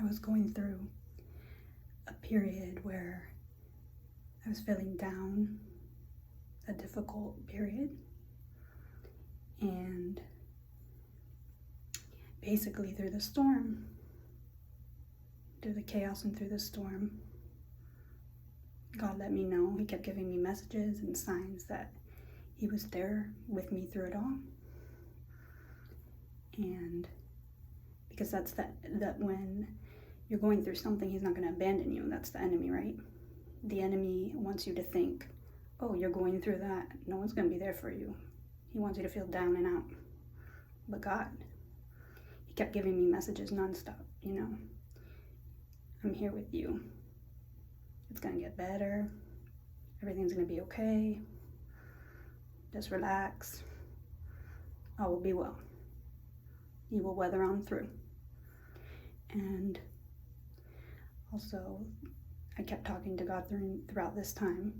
I was going through a period where I was feeling down, a difficult period, and basically through the storm, through the chaos and through the storm, God let me know. He kept giving me messages and signs that He was there with me through it all. And because that's that when you're going through something, He's not going to abandon you. That's the enemy, right? The enemy wants you to think, oh, you're going through that. No one's going to be there for you. He wants you to feel down and out. But God, He kept giving me messages nonstop, I'm here with you. It's going to get better. Everything's going to be okay. Just relax. All will be well. You will weather on through. And also, I kept talking to God throughout this time.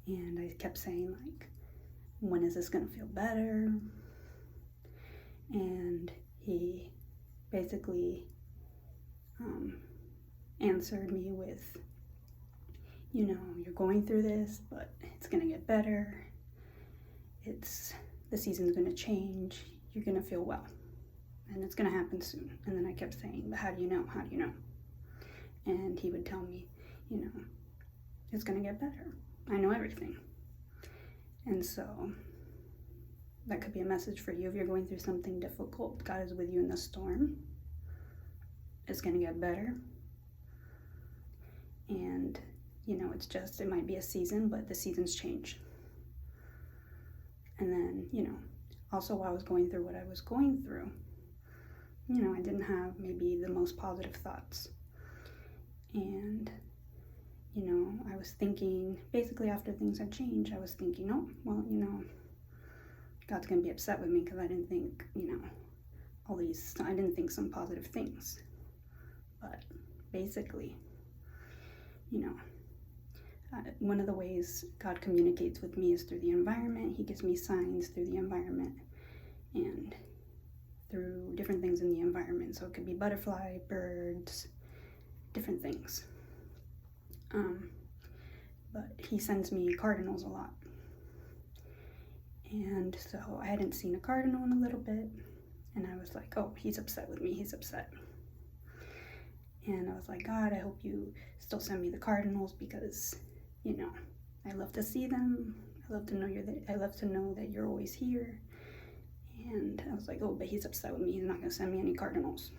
And I kept saying, when is this going to feel better? And He basically answered me with, you're going through this, but it's going to get better. The season's going to change. You're going to feel well. And it's going to happen soon. And then I kept saying, but how do you know? How do you know? And He would tell me, it's going to get better. I know everything. And so that could be a message for you if you're going through something difficult. God is with you in the storm. It's going to get better. And, it might be a season, but the seasons change. And then, also while I was going through what I was going through, I didn't have maybe the most positive thoughts. And, I was thinking, basically after things had changed, I was thinking, oh, well, God's going to be upset with me because I didn't think, I didn't think some positive things. But basically, one of the ways God communicates with me is through the environment. He gives me signs through the environment and through different things in the environment. So it could be butterfly, birds, different things. But He sends me cardinals a lot. And so I hadn't seen a cardinal in a little bit. And I was like, oh, He's upset with me. He's upset. And I was like, God, I hope you still send me the cardinals because, I love to see them. I love to know that you're always here. And I was like, oh, but He's upset with me. He's not going to send me any cardinals.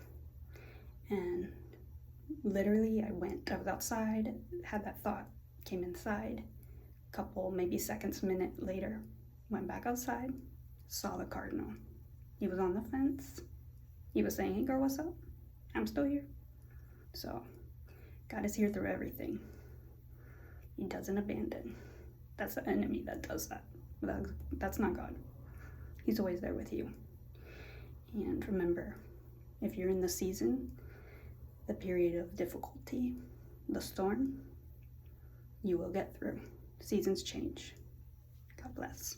And literally I was outside, had that thought, came inside, couple, maybe seconds, minute later, went back outside, saw the cardinal. He was on the fence. He was saying, hey girl, what's up? I'm still here. So God is here through everything. He doesn't abandon. That's the enemy that does that. That's not God. He's always there with you. And remember, if you're in the season, the period of difficulty, the storm, you will get through. Seasons change. God bless.